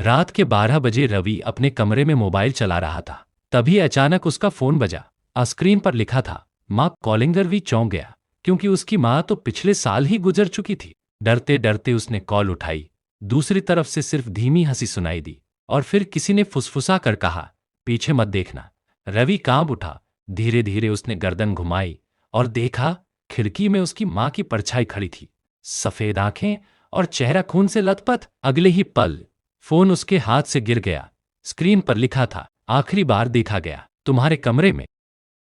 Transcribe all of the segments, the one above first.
रात के 12 बजे रवि अपने कमरे में मोबाइल चला रहा था। तभी अचानक उसका फोन बजा। स्क्रीन पर लिखा था माँ कॉलिंग। रवि चौंक गया क्योंकि उसकी माँ तो पिछले साल ही गुजर चुकी थी। डरते डरते उसने कॉल उठाई। दूसरी तरफ से सिर्फ धीमी हंसी सुनाई दी और फिर किसी ने फुसफुसा कर कहा, पीछे मत देखना। रवि कांप उठा। धीरे धीरे उसने गर्दन घुमाई और देखा, खिड़की में उसकी माँ की परछाई खड़ी थी। सफेद आंखें और चेहरा खून से लथपथ। अगले ही पल फोन उसके हाथ से गिर गया। स्क्रीन पर लिखा था, आखिरी बार देखा गया तुम्हारे कमरे में।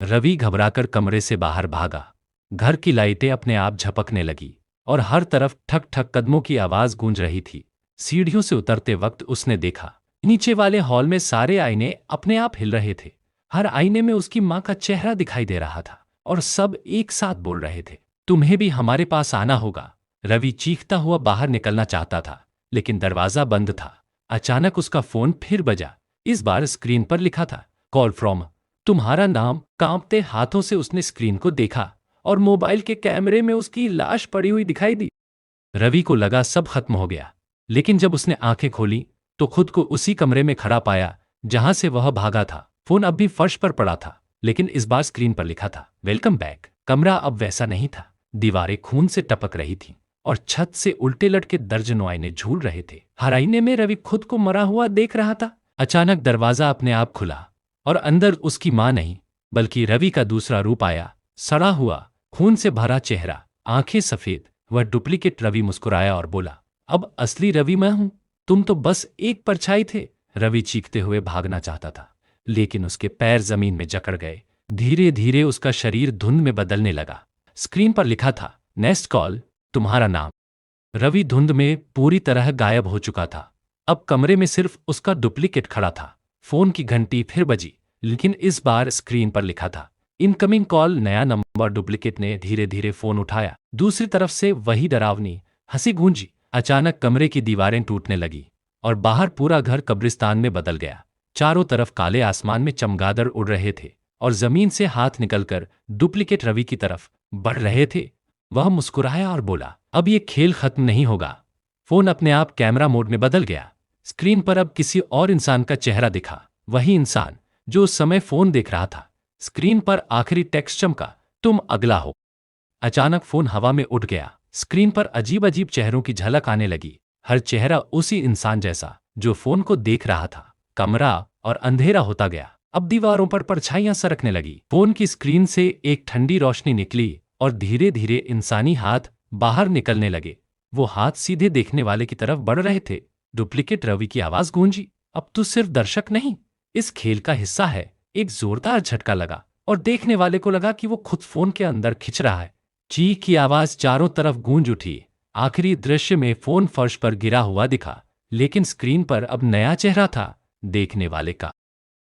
रवि घबराकर कमरे से बाहर भागा। घर की लाइटें अपने आप झपकने लगी और हर तरफ ठक ठक कदमों की आवाज गूंज रही थी। सीढ़ियों से उतरते वक्त उसने देखा, नीचे वाले हॉल में सारे आईने अपने आप हिल रहे थे। हर आईने में उसकी माँ का चेहरा दिखाई दे रहा था और सब एक साथ बोल रहे थे, तुम्हें भी हमारे पास आना होगा। रवि चीखता हुआ बाहर निकलना चाहता था, लेकिन दरवाजा बंद था। अचानक उसका फोन फिर बजा। इस बार स्क्रीन पर लिखा था, कॉल फ्रॉम तुम्हारा नाम। कांपते हाथों से उसने स्क्रीन को देखा और मोबाइल के कैमरे में उसकी लाश पड़ी हुई दिखाई दी। रवि को लगा सब खत्म हो गया, लेकिन जब उसने आंखें खोली तो खुद को उसी कमरे में खड़ा पाया जहां से वह भागा था। फोन अब भी फर्श पर पड़ा था, लेकिन इस बार स्क्रीन पर लिखा था, वेलकम बैक। कमरा अब वैसा नहीं था। दीवारें खून से टपक रही थीं और छत से उल्टे लटके दर्जनों आईने झूल रहे थे। हर आईने में रवि खुद को मरा हुआ देख रहा था। अचानक दरवाजा अपने आप खुला और अंदर उसकी मां नहीं, बल्कि रवि का दूसरा रूप आया। सड़ा हुआ, खून से भरा चेहरा, आंखें सफेद। वह डुप्लीकेट रवि मुस्कुराया और बोला, अब असली रवि मैं हूं, तुम तो बस एक परछाई थे। रवि चीखते हुए भागना चाहता था, लेकिन उसके पैर जमीन में जकड़ गए। धीरे धीरे उसका शरीर धुंध में बदलने लगा। स्क्रीन पर लिखा था, नेक्स्ट कॉल तुम्हारा नाम। रवि धुंध में पूरी तरह गायब हो चुका था। अब कमरे में सिर्फ उसका डुप्लीकेट खड़ा था। फोन की घंटी फिर बजी, लेकिन इस बार स्क्रीन पर लिखा था, इनकमिंग कॉल। नया नंबर। डुप्लीकेट ने धीरे धीरे फोन उठाया। दूसरी तरफ से वही डरावनी हंसी गूंजी। अचानक कमरे की दीवारें टूटने लगी और बाहर पूरा घर कब्रिस्तान में बदल गया। चारों तरफ काले आसमान में चमगादड़ उड़ रहे थे और जमीन से हाथ निकलकर डुप्लीकेट रवि की तरफ बढ़ रहे थे। वह मुस्कुराया और बोला, अब ये खेल खत्म नहीं होगा। फोन अपने आप कैमरा मोड में बदल गया। स्क्रीन पर अब किसी और इंसान का चेहरा दिखा, वही इंसान जो उस समय फोन देख रहा था। स्क्रीन पर आखिरी टेक्स्ट चमका, तुम अगला हो। अचानक फोन हवा में उठ गया। स्क्रीन पर अजीब अजीब चेहरों की झलक आने लगी, हर चेहरा उसी इंसान जैसा जो फोन को देख रहा था। कमरा और अंधेरा होता गया। अब दीवारों पर परछाइयां सरकने लगी। फोन की स्क्रीन से एक ठंडी रोशनी निकली और धीरे धीरे इंसानी हाथ बाहर निकलने लगे। वो हाथ सीधे देखने वाले की तरफ बढ़ रहे थे। डुप्लीकेट रवि की आवाज गूंजी, अब तू सिर्फ दर्शक नहीं, इस खेल का हिस्सा है। एक जोरदार झटका लगा और देखने वाले को लगा कि वो खुद फोन के अंदर खिंच रहा है। चीख की आवाज चारों तरफ गूंज उठी। आखिरी दृश्य में फोन फर्श पर गिरा हुआ दिखा, लेकिन स्क्रीन पर अब नया चेहरा था, देखने वाले का।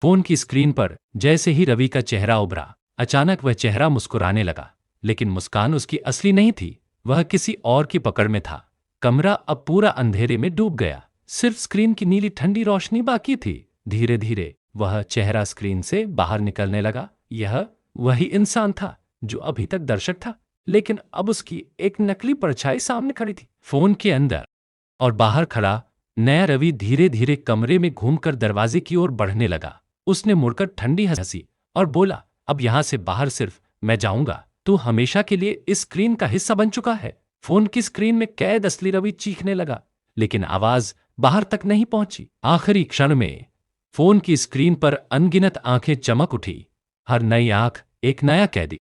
फोन की स्क्रीन पर जैसे ही रवि का चेहरा उभरा, अचानक वह चेहरा मुस्कुराने लगा, लेकिन मुस्कान उसकी असली नहीं थी, वह किसी और की पकड़ में था। कमरा अब पूरा अंधेरे में डूब गया, सिर्फ स्क्रीन की नीली ठंडी रोशनी बाकी थी। धीरे धीरे वह चेहरा स्क्रीन से बाहर निकलने लगा। यह वही इंसान था जो अभी तक दर्शक था, लेकिन अब उसकी एक नकली परछाई सामने खड़ी थी। फोन के अंदर और बाहर खड़ा नया रवि धीरे धीरे कमरे में घूमकर दरवाजे की ओर बढ़ने लगा। उसने मुड़कर ठंडी हंसी और बोला, अब यहां से बाहर सिर्फ मैं जाऊंगा, तू हमेशा के लिए इस स्क्रीन का हिस्सा बन चुका है। फोन की स्क्रीन में कैद असली रवि चीखने लगा, लेकिन आवाज बाहर तक नहीं पहुंची। आखिरी क्षण में फोन की स्क्रीन पर अनगिनत आंखें चमक उठी, हर नई आंख एक नया कैदी।